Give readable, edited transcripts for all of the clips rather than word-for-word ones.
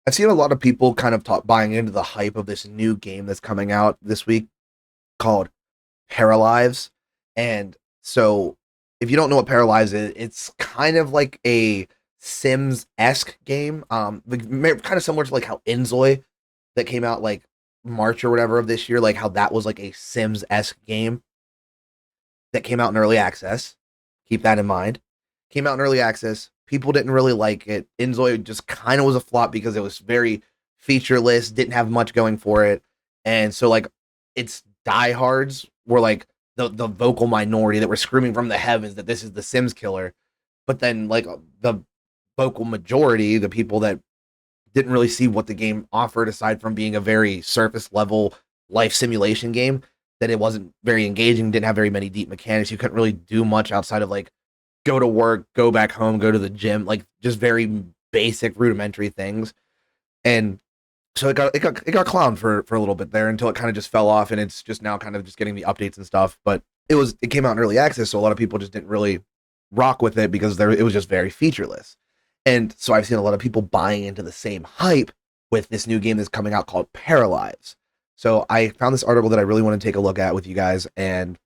I've seen a lot of people kind of buying into the hype of this new game that's coming out this week called Paralives. And so, if you don't know what Paralives is, it's kind of like a Sims esque game. Kind of similar to like how Inzoi that came out like March or whatever of this year, like how that was like a Sims esque game that came out in early access. Keep that in mind. Came out in early access. People didn't really like it. Inzoi just kind of was a flop because it was very featureless, didn't have much going for it. And so like its diehards were like the vocal minority that were screaming from the heavens that this is the Sims killer. But then like the vocal majority, the people that didn't really see what the game offered aside from being a very surface level life simulation game, that it wasn't very engaging, didn't have very many deep mechanics. You couldn't really do much outside of like go to work, go back home, go to the gym, like just very basic rudimentary things. And so it got clowned for a little bit there until it kind of just fell off, and it's just now kind of just getting the updates and stuff. But it came out in early access, so a lot of people just didn't really rock with it because it was just very featureless. And so I've seen a lot of people buying into the same hype with this new game that's coming out called Paralives. So I found this article that I really want to take a look at with you guys and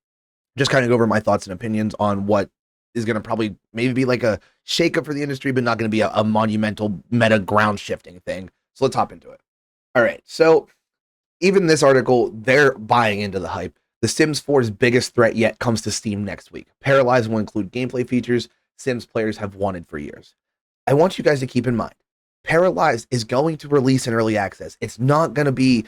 just kind of go over my thoughts and opinions on what is going to probably maybe be like a shakeup for the industry, but not going to be a monumental meta ground shifting thing. So let's hop into it. All right. So even this article, they're buying into the hype. The Sims 4's biggest threat yet comes to Steam next week. Paralyze will include gameplay features Sims players have wanted for years. I want you guys to keep in mind, Paralyze is going to release in early access. It's not going to be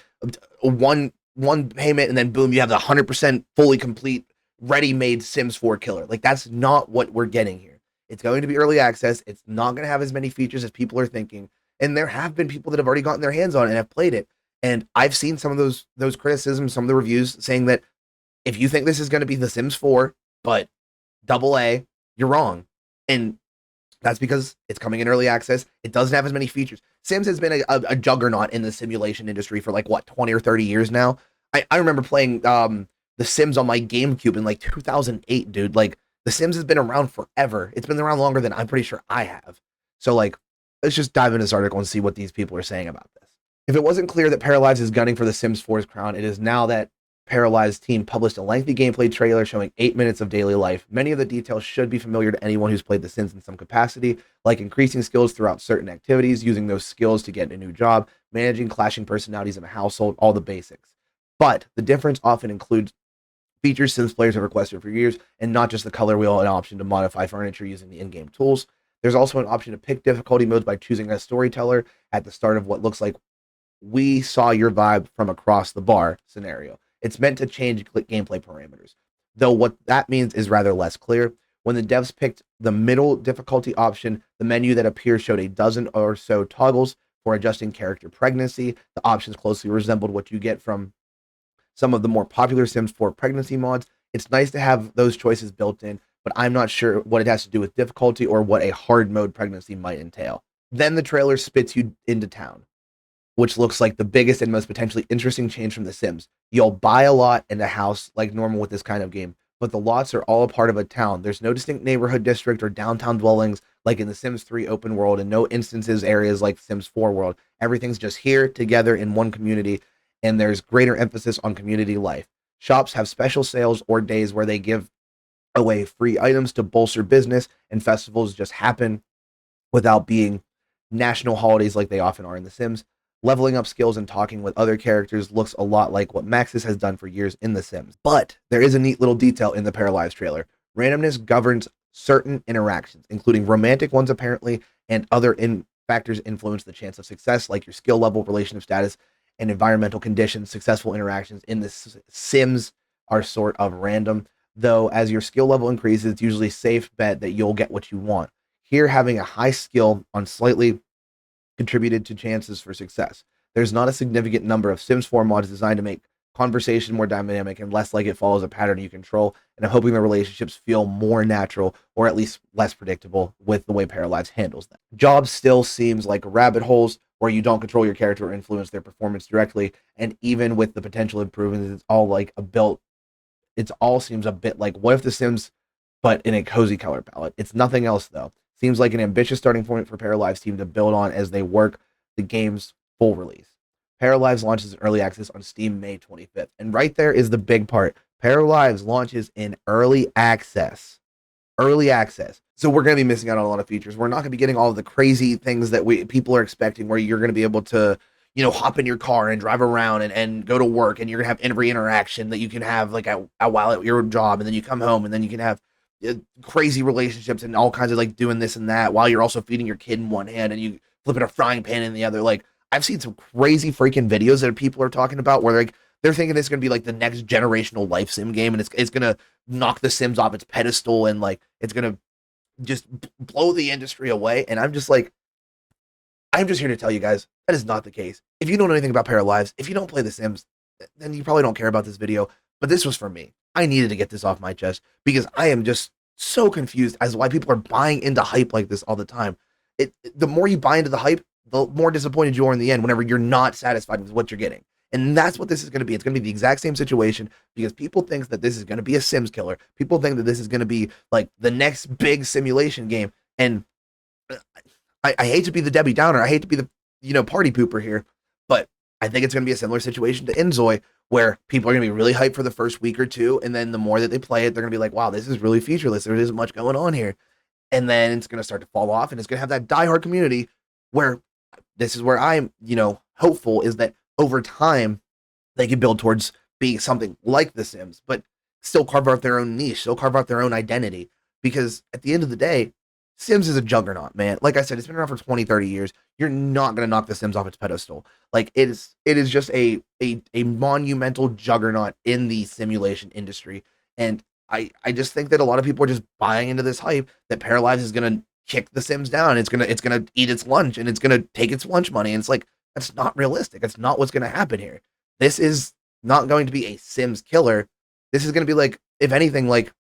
a one payment and then boom, you have the 100% fully complete ready-made Sims 4 killer. Like that's not what we're getting here. It's going to be early access. It's not going to have as many features as people are thinking. And there have been people that have already gotten their hands on it and have played it. And I've seen some of those criticisms, some of the reviews saying that if you think this is going to be The Sims 4, but double A, you're wrong. And that's because it's coming in early access. It doesn't have as many features. Sims has been a juggernaut in the simulation industry for like what 20 or 30 years now. I remember playing The Sims on my GameCube in like 2008, dude. Like The Sims has been around forever. It's been around longer than I'm pretty sure I have. So like, let's just dive into this article and see what these people are saying about this. If it wasn't clear that Paralyzed is gunning for The Sims 4's crown, it is now that Paralyzed team published a lengthy gameplay trailer showing 8 minutes of daily life. Many of the details should be familiar to anyone who's played The Sims in some capacity, like increasing skills throughout certain activities, using those skills to get a new job, managing clashing personalities in a household, all the basics. But the difference often includes features Sims players have requested for years, and not just the color wheel and option to modify furniture using the in-game tools. There's also an option to pick difficulty modes by choosing a storyteller at the start of what looks like we saw your vibe from across the bar scenario. It's meant to change gameplay parameters, though what that means is rather less clear. When the devs picked the middle difficulty option, the menu that appeared showed a dozen or so toggles for adjusting character pregnancy. The options closely resembled what you get from some of the more popular Sims 4 pregnancy mods. It's nice to have those choices built in, but I'm not sure what it has to do with difficulty or what a hard mode pregnancy might entail. Then the trailer spits you into town, which looks like the biggest and most potentially interesting change from The Sims. You'll buy a lot in a house like normal with this kind of game, but the lots are all a part of a town. There's no distinct neighborhood district or downtown dwellings like in The Sims 3 open world, and no instances areas like Sims 4 world. Everything's just here together in one community, and there's greater emphasis on community life. Shops have special sales or days where they give away free items to bolster business, and festivals just happen without being national holidays like they often are in The Sims. Leveling up skills and talking with other characters looks a lot like what Maxis has done for years in The Sims. But there is a neat little detail in the Paralyzed trailer. Randomness governs certain interactions, including romantic ones apparently, and other factors influence the chance of success, like your skill level, relationship status, and environmental conditions. Successful interactions in The Sims are sort of random, though as your skill level increases, it's usually a safe bet that you'll get what you want. Here, having a high skill on slightly contributed to chances for success. There's not a significant number of Sims 4 mods designed to make conversation more dynamic and less like it follows a pattern you control, and I'm hoping the relationships feel more natural or at least less predictable with the way Parallax handles them. Jobs still seems like rabbit holes where you don't control your character or influence their performance directly, and even with the potential improvements, it's all like a built it all seems a bit like what if The Sims, but in a cozy color palette. It's nothing else though. Seems like an ambitious starting point for Paralives team to build on as they work the game's full release. Paralives launches in early access on Steam May 25th. And right there is the big part. Paralives launches in early access. Early access. So we're going to be missing out on a lot of features. We're not going to be getting all of the crazy things that people are expecting, where you're going to be able to, hop in your car and drive around and go to work, and you're going to have every interaction that you can have like while at your job, and then you come home and then you can have crazy relationships and all kinds of like doing this and that while you're also feeding your kid in one hand and you flipping a frying pan in the other. Like, I've seen some crazy freaking videos that people are talking about where like they're thinking it's going to be like the next generational life sim game, and it's going to knock the Sims off its pedestal, and like it's going to just blow the industry away. And I'm just like, I'm just here to tell you guys that is not the case. If you don't know anything about Paralives, if you don't play The Sims, then you probably don't care about this video. But this was for me. I needed to get this off my chest because I am just so confused as to why people are buying into hype like this all the time. The more you buy into the hype, the more disappointed you are in the end whenever you're not satisfied with what you're getting. And that's what this is going to be. It's going to be the exact same situation because people think that this is going to be a Sims killer. People think that this is going to be like the next big simulation game. And I hate to be the Debbie Downer. I hate to be the party pooper here, but I think it's going to be a similar situation to Enzoy, where people are going to be really hyped for the first week or two, and then the more that they play it, they're going to be like, wow, this is really featureless. There isn't much going on here. And then it's going to start to fall off, and it's going to have that diehard community where this is where I'm, hopeful is that over time they can build towards being something like The Sims, but still carve out their own niche, still carve out their own identity. Because at the end of the day, Sims is a juggernaut, man. Like I said, it's been around for 20, 30 years. You're not going to knock The Sims off its pedestal. Like, it is just a monumental juggernaut in the simulation industry. And I just think that a lot of people are just buying into this hype that Paralives is going to kick The Sims down. It's going to eat its lunch, and it's going to take its lunch money. And it's like, that's not realistic. That's not what's going to happen here. This is not going to be a Sims killer. This is going to be like, if anything, like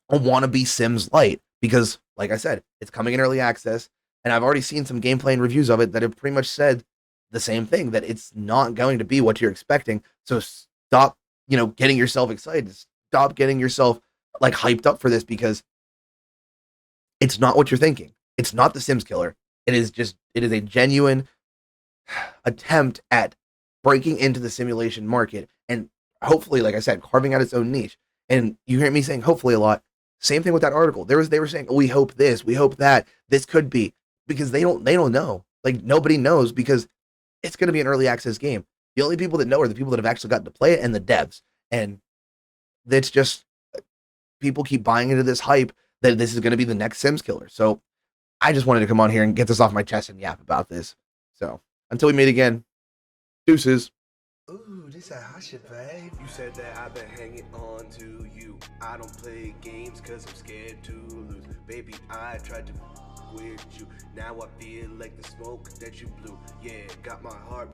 a wannabe Sims Lite, because like I said, it's coming in early access, and I've already seen some gameplay and reviews of it that have pretty much said the same thing, that it's not going to be what you're expecting. So stop, getting yourself excited. Stop getting yourself like hyped up for this, because it's not what you're thinking. It's not the Sims killer. It is a genuine attempt at breaking into the simulation market, and hopefully, like I said, carving out its own niche. And you hear me saying hopefully a lot. Same thing with that article. They were saying, oh, we hope this, we hope that, this could be, because they don't know. Like, nobody knows, because it's going to be an early access game. The only people that know are the people that have actually gotten to play it, and the devs. And it's just, people keep buying into this hype that this is going to be the next Sims killer. So I just wanted to come on here and get this off my chest and yap about this. So until we meet again, deuces. Ooh, this a hot shit, babe. You said that I've been hanging on to you. I don't play games cause I'm scared to lose. Baby, I tried to with you. Now I feel like the smoke that you blew. Yeah, got my heart